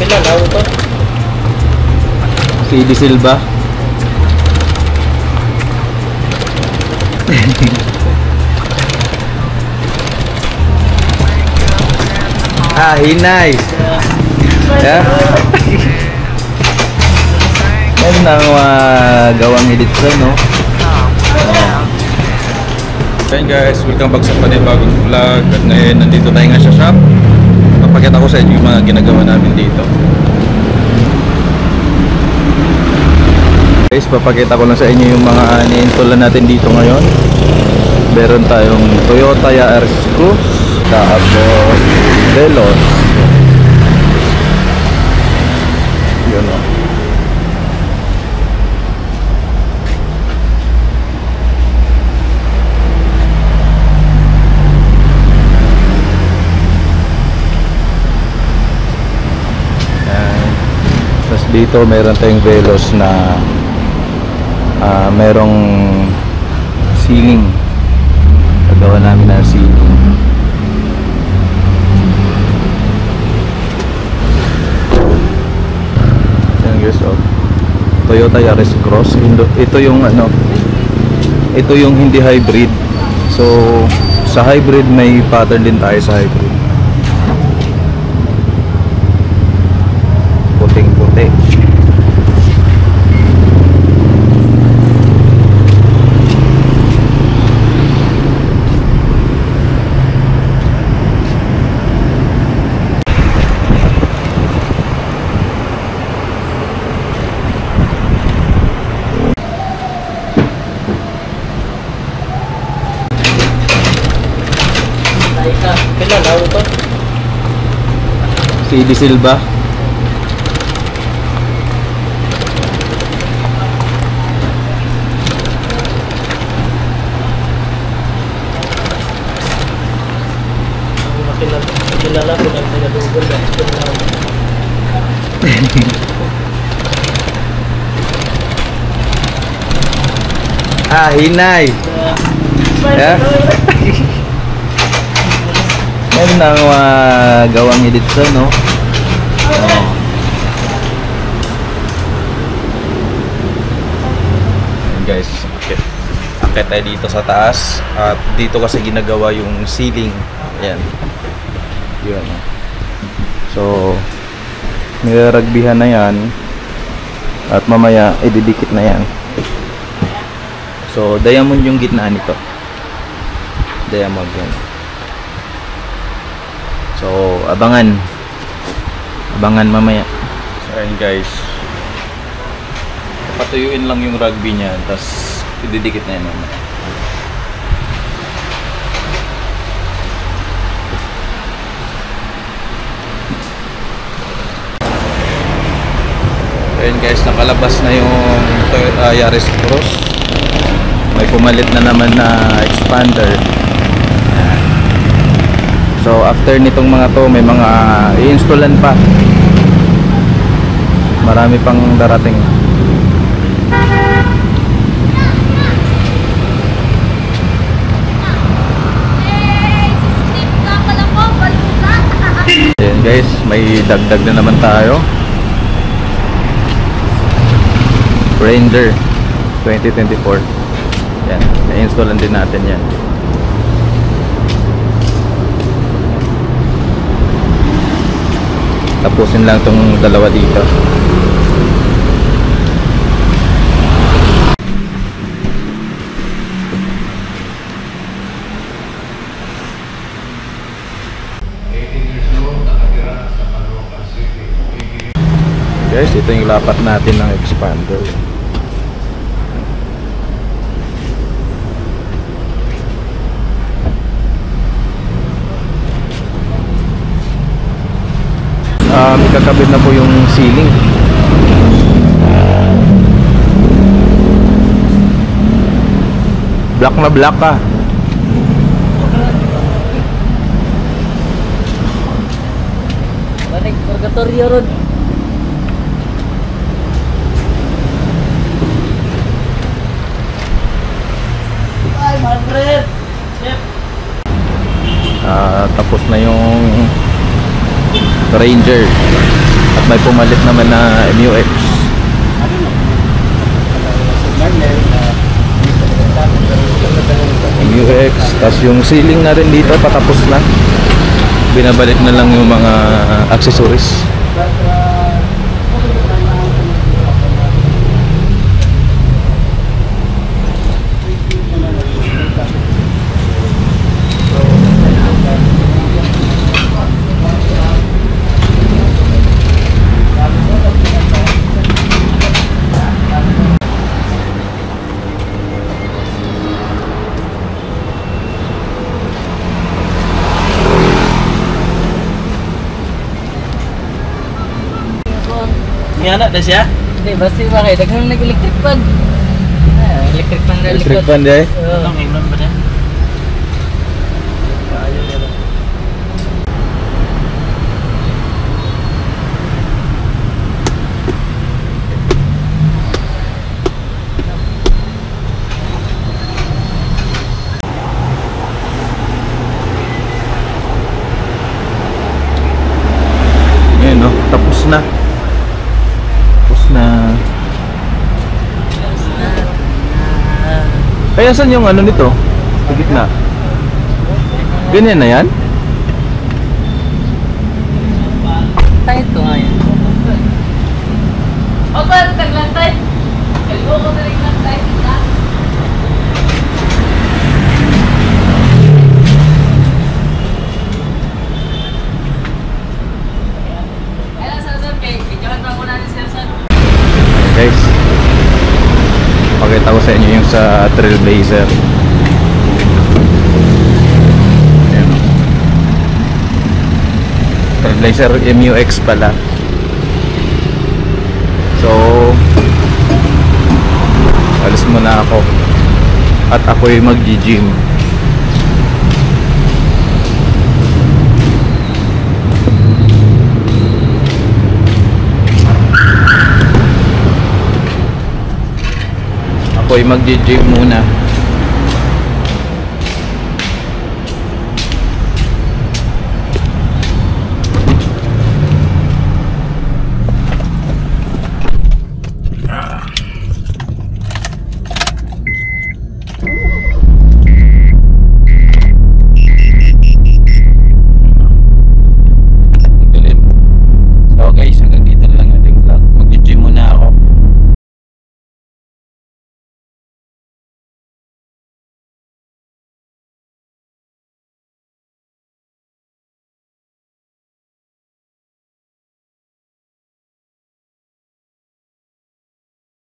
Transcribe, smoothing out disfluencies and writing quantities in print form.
Kilala ko to. Si Di Silva. Hinay. Yeah. Yan ang gawang edit no? Hey guys, welcome back sa panibagong vlog. At ngayon nandito tayo nga sa shop. Papakita ko sa inyo yung mga ginagawa namin dito. Guys, papakita ko lang sa inyo yung mga ni-install natin dito ngayon. Meron tayong Toyota Yaris Cruze, tapos Veloz. Yun o. Tapos dito meron tayong Veloz na merong ceiling. Pagawa namin na ceiling. Yan guys, oh. Toyota Yaris Cross. Ito yung ito yung hindi hybrid. So sa hybrid may pattern din tayo sa hybrid. Puting-puti. Kilala ko to. Si Di Silva. Kilala ko lang sa Google. Hinay. Yeah. Yan ang gawang edit no? Guys, akit tayo dito sa taas. At dito kasi ginagawa yung ceiling. Ayan. Yun. So niraragbihan na yan. At mamaya ididikit na yan. So diamond yung gitna nito. Diamond yan. So abangan mamaya. So ayan guys, patuyuin lang yung rugby niya, tapos ididikit na yan mamaya. Ayan guys, nakalabas na yung Toyota Yaris Cross. May pumalit na naman na expander. So after nitong mga to, may mga i-installan pa. Marami pang darating. Ayan guys, may dagdag na naman tayo. Ranger 2024. Yan, i-installan din natin yan. Tapusin lang tong dalawa dito. Guys, ito yung lapat natin ng expander. Kakabit na po yung ceiling. Black na black ka. Balik, purgatorio ron. Ay, 100. Yep. Tapos na yung Ranger. At may pumalit naman na MUX. MUX, tapos yung ceiling na rin dito patapos na. Binabalik na lang yung mga accessories. May anak na siya? Hindi, basta ba kayo? Daghang nag-electric fan. Electric fan na Electric likod. fan dahil. Anong ingnon ba niya? Ayaw niya lang. Ngayon no, tapos na. Tapos na. Kaya saan yung ano nito? Sa gitna. Ganyan na yan? Tayo ito ngayon. O ba, taglantay? Kalibo ko na rin lantay. Kailan sa sir, videohan pa muna ni Sir San. Guys, pakita ko sa inyo yung sa Trailblazer. Ayan. Trailblazer MUX pala. So alis muna ako at ako'y mag-gym. Ako'y mag-gym muna.